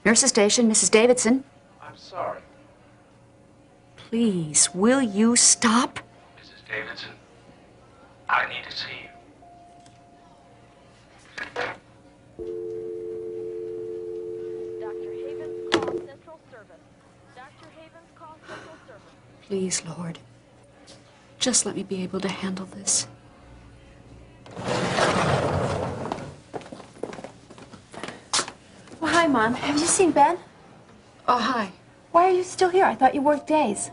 Nurse's station, Mrs. Davidson. I'm sorry. Please, will you stop? Mrs. Davidson, I need to see you. Dr. Havens, call Central Service. Dr. Havens, call Central Service. Please, Lord. Just let me be able to handle this. Well, hi, Mom. Have you seen Ben? Oh, hi. Why are you still here? I thought you worked days.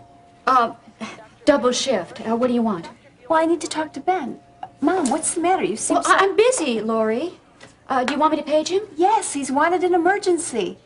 Double shift. What do you want? Well, I need to talk to Ben. Mom, what's the matter? You seem Well, I'm busy, Lori. Do you want me to page him? Yes, he's wanted in emergency.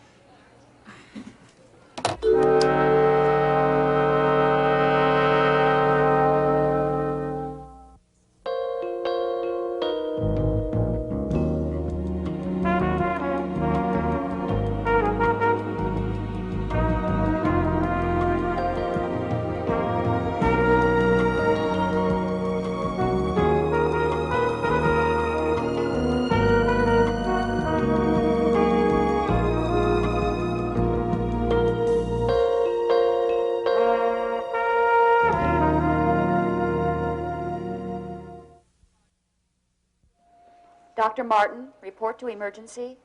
Dr. Martin, report to emergency.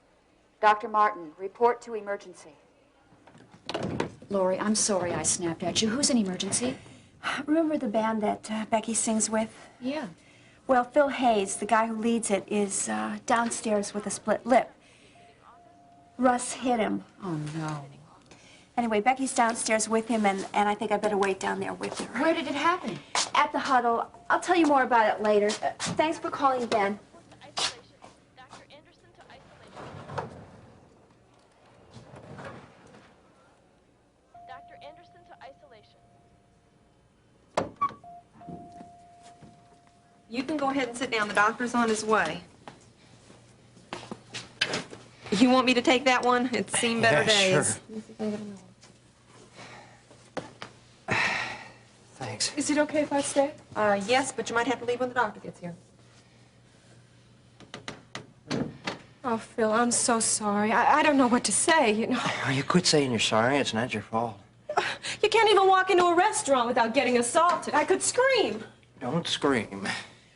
Dr. Martin, report to emergency. Lori, I'm sorry I snapped at you. Who's in emergency? Remember the band that Becky sings with? Yeah. Well, Phil Hayes, the guy who leads it, is downstairs with a split lip. Russ hit him. Oh, no. Anyway, Becky's downstairs with him, and I think I better wait down there with her. Where did it happen? At the huddle. I'll tell you more about it later. Thanks for calling, Ben. Dr. Anderson to isolation. Dr. Anderson to isolation. You can go ahead and sit down. The doctor's on his way. You want me to take that one? It's seen better days. Sure. Thanks. Is it okay if I stay? Yes, but you might have to leave when the doctor gets here. Oh, Phil, I'm so sorry. I don't know what to say, you know. Oh, you quit saying you're sorry. It's not your fault. You can't even walk into a restaurant without getting assaulted. I could scream. Don't scream.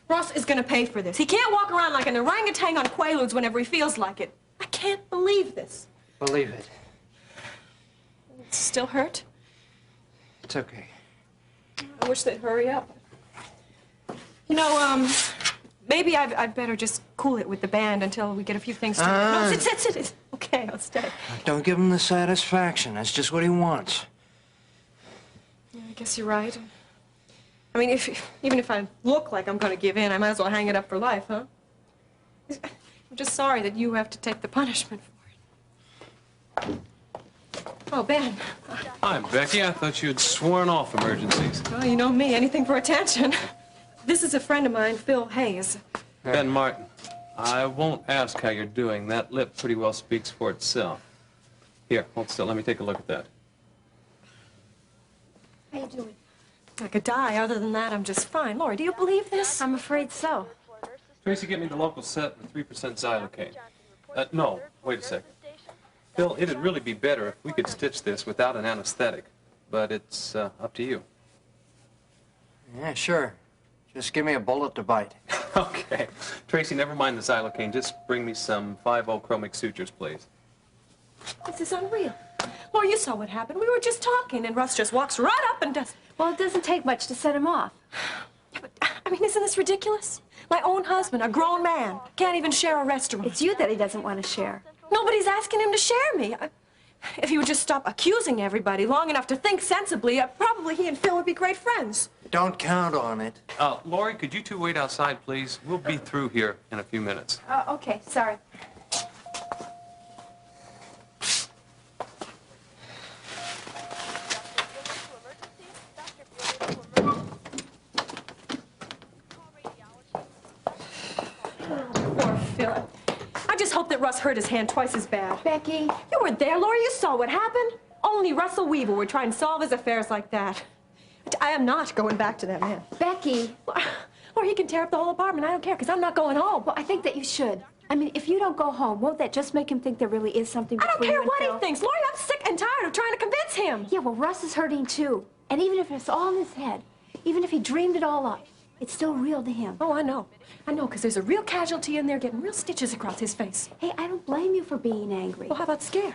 Ross is gonna pay for this. He can't walk around like an orangutan on Quaaludes whenever he feels like it. I can't believe this. Believe it. It's still hurt? It's okay. I wish they'd hurry up. You know, maybe I'd better just cool it with the band until we get a few things to... No, sit. Okay, I'll stay. Don't give him the satisfaction. That's just what he wants. Yeah, I guess you're right. I mean, even if I look like I'm going to give in, I might as well hang it up for life, huh? I'm just sorry that you have to take the punishment for it. Oh, Ben. Hi, Becky. I thought you had sworn off emergencies. Well, you know me, anything for attention. This is a friend of mine, Phil Hayes. Ben Martin, I won't ask how you're doing. That lip pretty well speaks for itself. Here, hold still. Let me take a look at that. How you doing? I could die. Other than that, I'm just fine. Lori, do you believe this? I'm afraid so. Tracy, get me the local set with 3% xylocaine. No, wait a sec. Phil, it'd really be better if we could stitch this without an anesthetic. But it's up to you. Yeah, sure. Just give me a bullet to bite. Okay. Tracy, never mind the xylocaine. Just bring me some 5-0 chromic sutures, please. This is unreal. Lori, you saw what happened. We were just talking, and Russ just walks right up and does... Well, it doesn't take much to set him off. Yeah, but, I mean, isn't this ridiculous? My own husband, a grown man, can't even share a restaurant. It's you that he doesn't want to share. Nobody's asking him to share me. If he would just stop accusing everybody long enough to think sensibly, probably he and Phil would be great friends. Don't count on it. Lori, could you two wait outside, please? We'll be through here in a few minutes. Okay, sorry. Poor Phil. I just hope that Russ hurt his hand twice as bad. Becky. You were there, Lori. You saw what happened. Only Russell Weaver would try and solve his affairs like that. I am not going back to that man. Becky. Or he can tear up the whole apartment. I don't care, because I'm not going home. Well, I think that you should. I mean, if you don't go home, won't that just make him think there really is something I don't between care you and what Phil? he thinks. Lori, I'm sick and tired of trying to convince him. Yeah, well, Russ is hurting too. And even if it's all in his head, even if he dreamed it all up, it's still real to him. Oh, I know. I know, because there's a real casualty in there getting real stitches across his face. Hey, I don't blame you for being angry. Well, how about scared?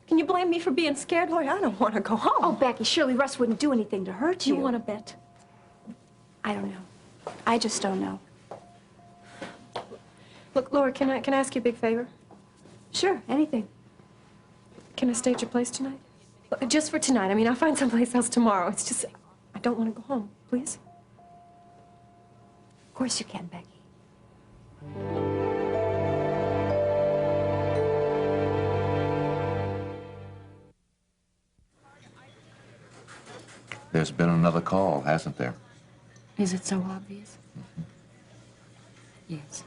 Can you blame me for being scared, Lori? I don't want to go home. Oh, Becky, surely Russ wouldn't do anything to hurt you. You want to bet? I don't know. I just don't know. Look, Lori, can I ask you a big favor? Sure, anything. Can I stay at your place tonight? Look, just for tonight. I mean, I'll find someplace else tomorrow. It's just, I don't want to go home, please. Of course you can, Becky. There's been another call, hasn't there? Is it so obvious? Yes.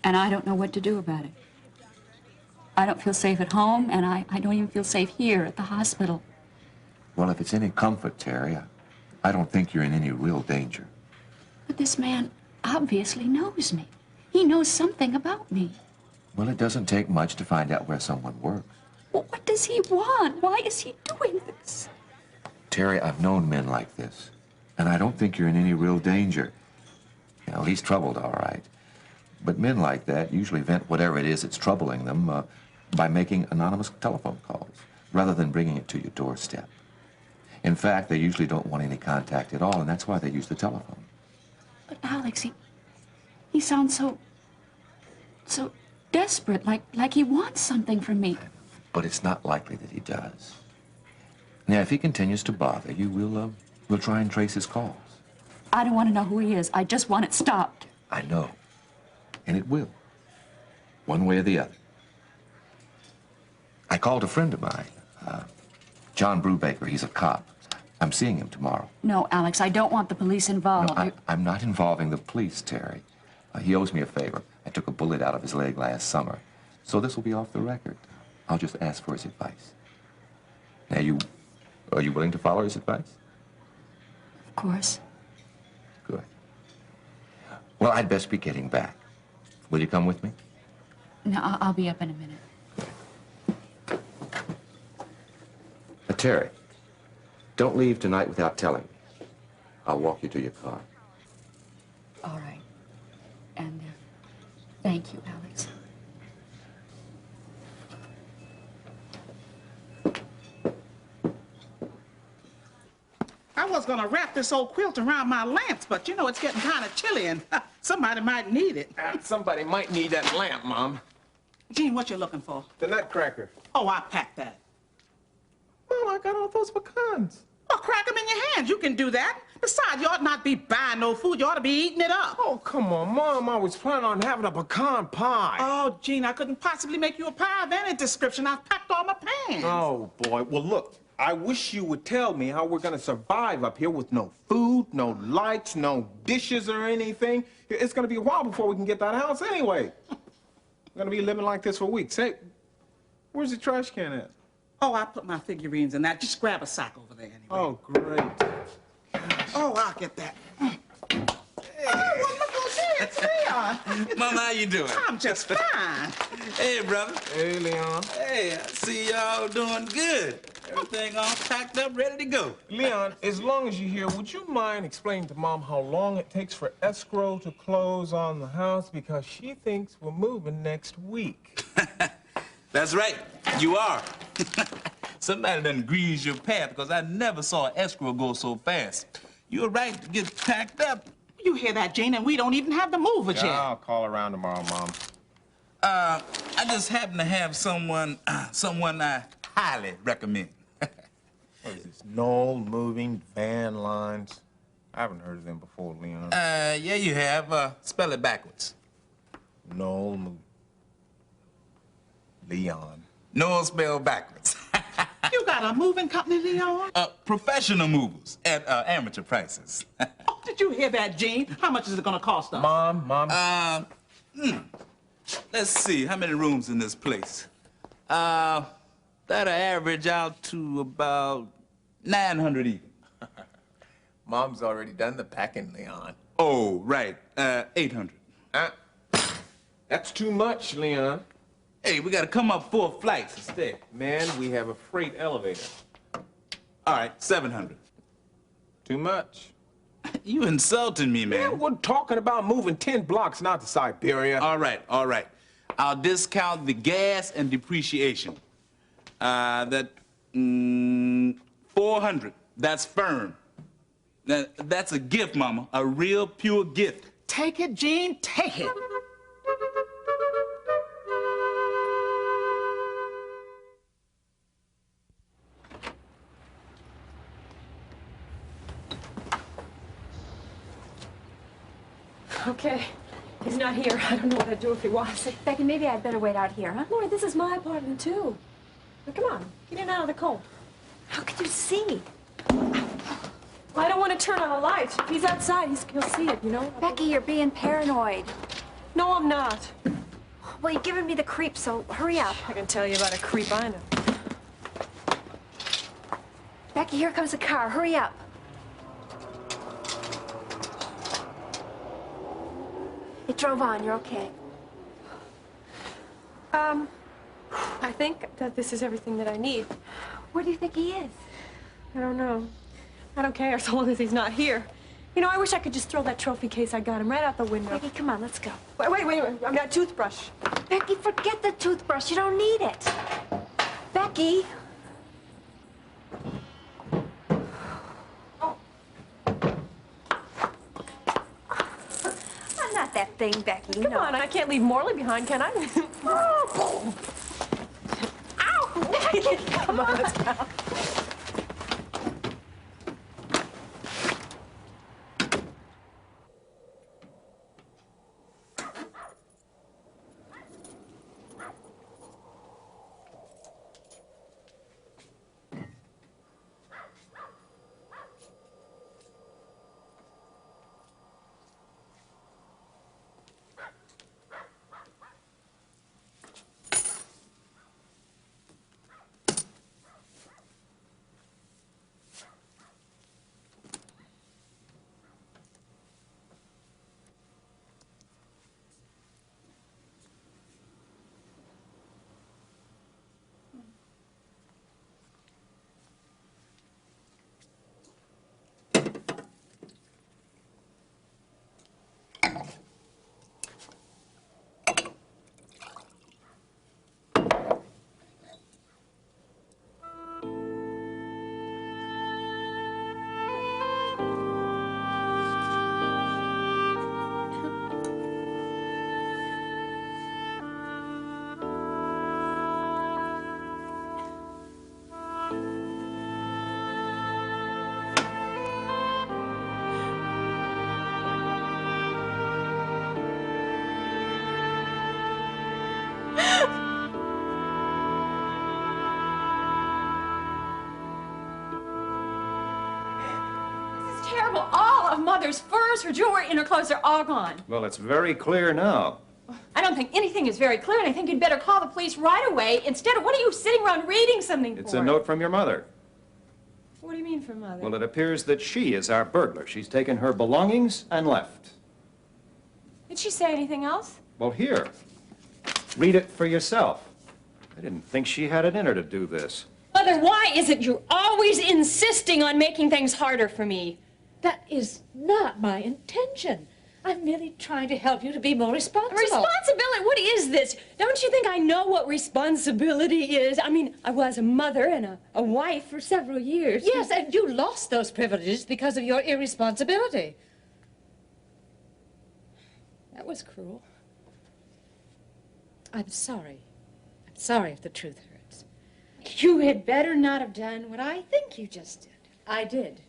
And I don't know what to do about it. I don't feel safe at home, and I don't even feel safe here at the hospital. Well, if it's any comfort, Terry, I don't think you're in any real danger. But this man obviously knows me. He knows something about me. Well, it doesn't take much to find out where someone works. Well, what does he want? Why is he doing this? Terry, I've known men like this, and I don't think you're in any real danger. You know, he's troubled, all right. But men like that usually vent whatever it is that's troubling them by making anonymous telephone calls, rather than bringing it to your doorstep. In fact, they usually don't want any contact at all, and that's why they use the telephone. But Alex, he sounds so desperate, like he wants something from me. But it's not likely that he does. Now, if he continues to bother you, we'll try and trace his calls. I don't want to know who he is. I just want it stopped. I know. And it will. One way or the other. I called a friend of mine, John Brubaker. He's a cop. I'm seeing him tomorrow. No, Alex, I don't want the police involved. No, I'm not involving the police, Terry. He owes me a favor. I took a bullet out of his leg last summer. So this will be off the record. I'll just ask for his advice. Now, are you willing to follow his advice? Of course. Good. Well, I'd best be getting back. Will you come with me? No, I'll be up in a minute. Terry, don't leave tonight without telling me. I'll walk you to your car. All right. And thank you, Alex. I was gonna wrap this old quilt around my lamps, but you know, it's getting kind of chilly and somebody might need it. Somebody might need that lamp, Mom. Gene, what you looking for? The nutcracker. Oh, I packed that. Mom, I got all those pecans. Well, crack them in your hands. You can do that. Besides, you ought not be buying no food. You ought to be eating it up. Oh, come on, Mom. I was planning on having a pecan pie. Oh, Gene, I couldn't possibly make you a pie of any description. I've packed all my pans. Oh, boy. Well, look, I wish you would tell me how we're going to survive up here with no food, no lights, no dishes or anything. It's going to be a while before we can get that house anyway. We're going to be living like this for weeks. Hey, where's the trash can at? Oh, I put my figurines in that. Just grab a sack over there anyway. Oh, great. Oh, I'll get that. Hey. Oh, well, look who's here. It's Leon. Mama, how you doing? I'm just fine. Hey, brother. Hey, Leon. Hey, I see y'all doing good. Everything all packed up, ready to go. Leon, as long as you're here, would you mind explaining to Mom how long it takes for escrow to close on the house? Because she thinks we're moving next week. That's right. You are. Somebody done greased your path because I never saw escrow go so fast. You're right to get packed up. You hear that, Jane? And we don't even have the movers yet. I'll call around tomorrow, Mom. I just happen to have someone I highly recommend. What is this? Knoll Moving Van Lines. I haven't heard of them before, Leon. Yeah, you have. Spell it backwards. Knoll Moving. Leon. No spell backwards. You got a moving company, Leon? Professional movers at amateur prices. Oh, did you hear that, Gene? How much is it gonna cost us? Mom. Let's see, how many rooms in this place? That'll average out to about 900 even. Mom's already done the packing, Leon. Oh, right. 800. That's too much, Leon. Hey, we gotta come up 4 flights instead. Man, we have a freight elevator. All right, 700. Too much. You insulting me, man. Yeah, we're talking about moving 10 blocks, not to Siberia. All right, all right. I'll discount the gas and depreciation. 400. That's firm. Now, that's a gift, Mama. A real pure gift. Take it, Gene, take it. Okay. He's not here. I don't know what I'd do if he was. Becky, maybe I'd better wait out here, huh? Lori, this is my apartment, too. Now, come on. Get in out of the cold. How could you see? I don't want to turn on a light. If he's outside, he'll see it, you know? Becky, you're being paranoid. No, I'm not. Well, you're giving me the creep, so hurry up. I can tell you about a creep I know. Becky, here comes a car. Hurry up. It drove on. You're okay. I think that this is everything that I need. Where do you think he is? I don't know. I don't care so long as he's not here. You know, I wish I could just throw that trophy case I got him right out the window. Becky, come on, let's go. Wait. I've got a toothbrush. Becky, forget the toothbrush. You don't need it. Becky. Oh. I'm not that thing, Becky. Come on, I can't leave Morley behind, can I? Ow! Becky, come on, let's go. Terrible. All of Mother's furs, her jewelry, and her clothes are all gone. Well, it's very clear now. I don't think anything is very clear, and I think you'd better call the police right away instead of, what are you sitting around reading something It's for? a note from your mother. What do you mean from Mother? Well, it appears that she is our burglar. She's taken her belongings and left. Did she say anything else? Well, here. Read it for yourself. I didn't think she had it in her to do this. Mother, why is it you're always insisting on making things harder for me? That is not my intention. I'm merely trying to help you to be more responsible. Responsibility? What is this? Don't you think I know what responsibility is? I mean, I was a mother and a wife for several years. Yes, and you lost those privileges because of your irresponsibility. That was cruel. I'm sorry. I'm sorry if the truth hurts. You had better not have done what I think you just did. I did.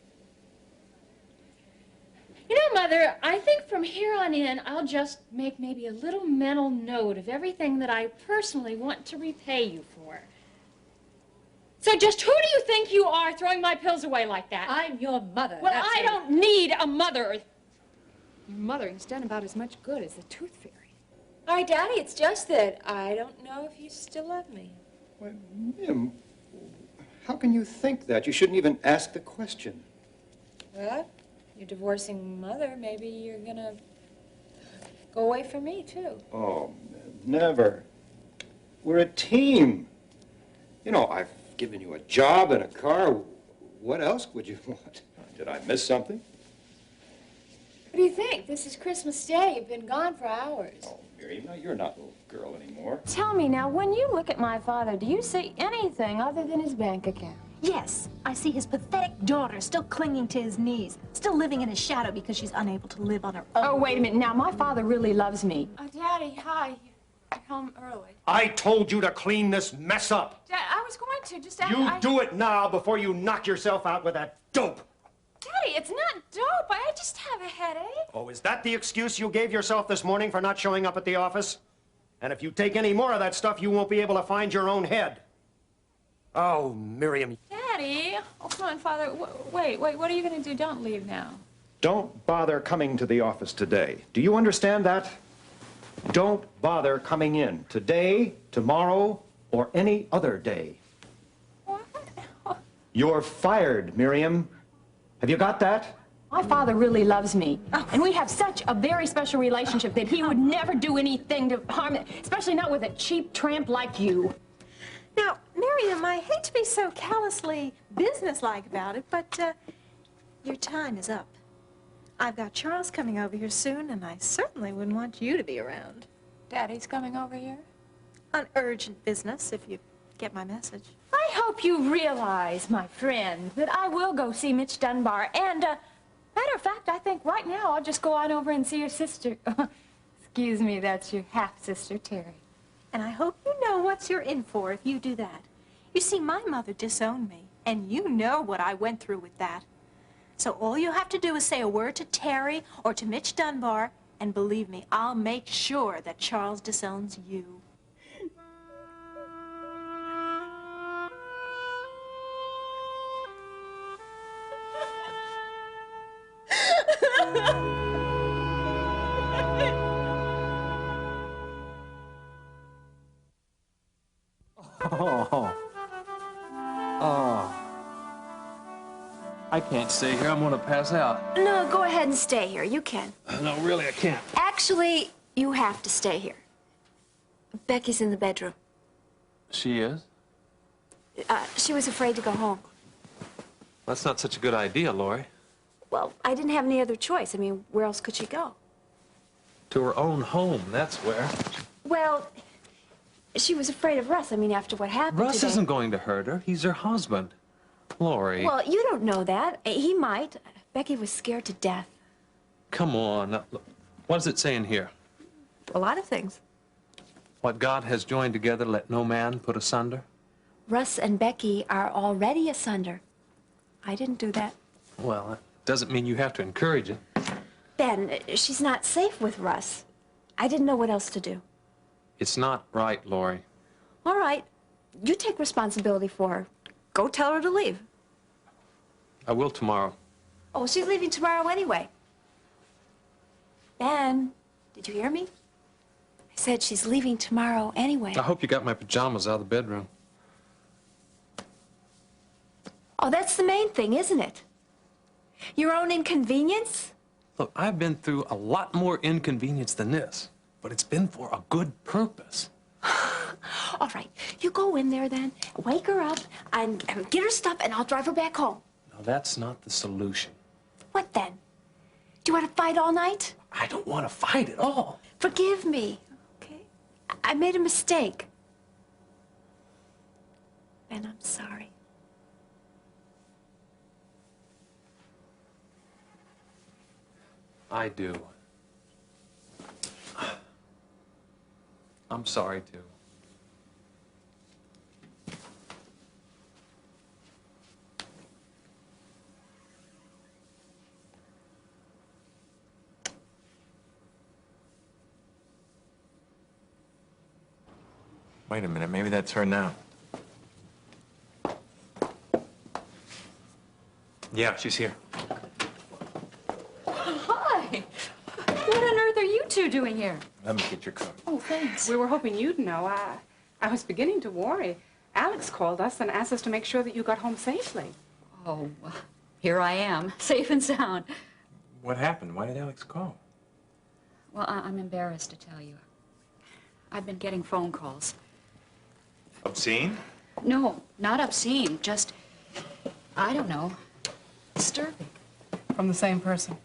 You know, Mother, I think from here on in, I'll just make maybe a little mental note of everything that I personally want to repay you for. So just who do you think you are throwing my pills away like that? I'm your mother. Well, I don't need a mother. Your mother has done about as much good as the Tooth Fairy. All right, Daddy, it's just that I don't know if you still love me. Why, Mim, how can you think that? You shouldn't even ask the question. Well, you're divorcing Mother. Maybe you're gonna Go away from me, too. Oh, never. We're a team. You know, I've given you a job and a car. What else would you want? Did I miss something? What do you think? This is Christmas Day. You've been gone for hours. Oh, Miriam, now you're not a little girl anymore. Tell me now, when you look at my father, do you see anything other than his bank account? Yes, I see his pathetic daughter still clinging to his knees, still living in his shadow because she's unable to live on her own. Oh, wait a minute. Now, my father really loves me. Daddy, hi. You're home early. I told you to clean this mess up. Dad, I was going to. Just You do it now before you knock yourself out with that dope. Daddy, it's not dope. I just have a headache. Oh, is that the excuse you gave yourself this morning for not showing up at the office? And if you take any more of that stuff, you won't be able to find your own head. Oh, Miriam. Daddy. Oh, come on, Father. Wait. What are you going to do? Don't leave now. Don't bother coming to the office today. Do you understand that? Don't bother coming in today, tomorrow, or any other day. What? You're fired, Miriam. Have you got that? My father really loves me. And we have such a very special relationship that he would never do anything to harm it, especially not with a cheap tramp like you. Now, Miriam, I hate to be so callously businesslike about it, but your time is up. I've got Charles coming over here soon, and I certainly wouldn't want you to be around. Daddy's coming over here? On urgent business, if you get my message. I hope you realize, my friend, that I will go see Mitch Dunbar. And, matter of fact, I think right now I'll just go on over and see your sister. Excuse me, that's your half-sister, Terry. And I hope you know what you're in for if you do that. You see, my mother disowned me, and you know what I went through with that. So all you have to do is say a word to Terry or to Mitch Dunbar, and believe me, I'll make sure that Charles disowns you. I can't stay here. I'm going to pass out. No, go ahead and stay here. You can. No, really, I can't. Actually, you have to stay here. Becky's in the bedroom. She is? She was afraid to go home. That's not such a good idea, Lori. Well, I didn't have any other choice. I mean, where else could she go? To her own home, that's where. Well, she was afraid of Russ. I mean, after what happened Russ today. isn't going to hurt her. He's her husband. Lori. Well, you don't know that. He might. Becky was scared to death. Come on. Look, what does it say in here? A lot of things. What God has joined together, let no man put asunder? Russ and Becky are already asunder. I didn't do that. Well, that doesn't mean you have to encourage it. Ben, she's not safe with Russ. I didn't know what else to do. It's not right, Lori. All right. You take responsibility for her. Go tell her to leave. I will tomorrow. Oh, she's leaving tomorrow anyway. Ben, did you hear me? I said she's leaving tomorrow anyway. I hope you got my pajamas out of the bedroom. Oh, that's the main thing, isn't it? Your own inconvenience? Look, I've been through a lot more inconvenience than this, but it's been for a good purpose. All right, you go in there then, wake her up, and get her stuff, and I'll drive her back home. No, that's not the solution. What then? Do you want to fight all night? I don't want to fight at all. Forgive me, okay? I made a mistake. Ben, I'm sorry. I do. I'm sorry, too. Wait a minute, maybe that's her now. Yeah, she's here. Hi. What on earth are you two doing here? Let me get your coat. Oh, thanks. We were hoping you'd know. I was beginning to worry. Alex called us and asked us to make sure that you got home safely. Oh, here I am, safe and sound. What happened? Why did Alex call? Well, I'm embarrassed to tell you. I've been getting phone calls. Obscene? No, not obscene, just, I don't know, disturbing. From the same person?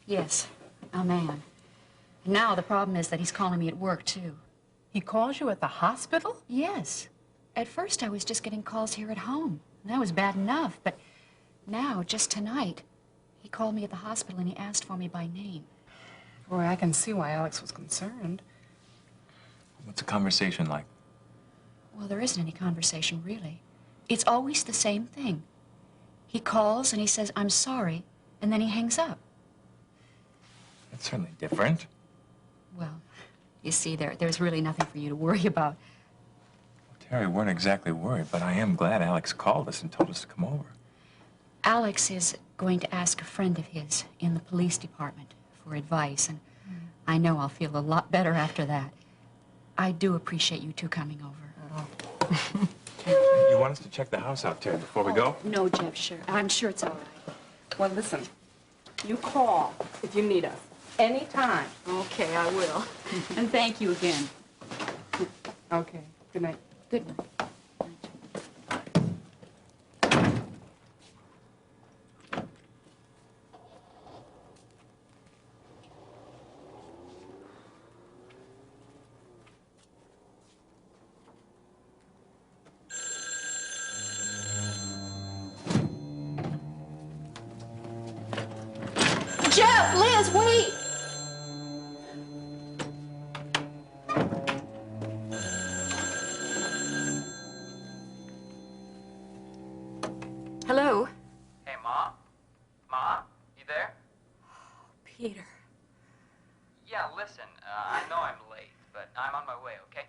Yes, a man. Now the problem is that he's calling me at work, too. He calls you at the hospital? Yes. At first I was just getting calls here at home. And that was bad enough, but now, just tonight, he called me at the hospital and he asked for me by name. Boy, I can see why Alex was concerned. What's the conversation like? Well, there isn't any conversation, really. It's always the same thing. He calls and he says, "I'm sorry," and then he hangs up. That's certainly different. Well, you see, there's really nothing for you to worry about. Terry, we weren't exactly worried, but I am glad Alex called us and told us to come over. Alex is going to ask a friend of his in the police department for advice, and I know I'll feel a lot better after that. I do appreciate you two coming over. You want us to check the house out, Terry, before we go? No, Jeff, sure. I'm sure it's all right. Well, listen, you call if you need us. Anytime. Okay, I will. And thank you again. Okay, good night. Good night. Jeff, Liz, wait! Hello? Hey, Ma? Ma? You there? Peter. Yeah, listen, I know I'm late, but I'm on my way, okay?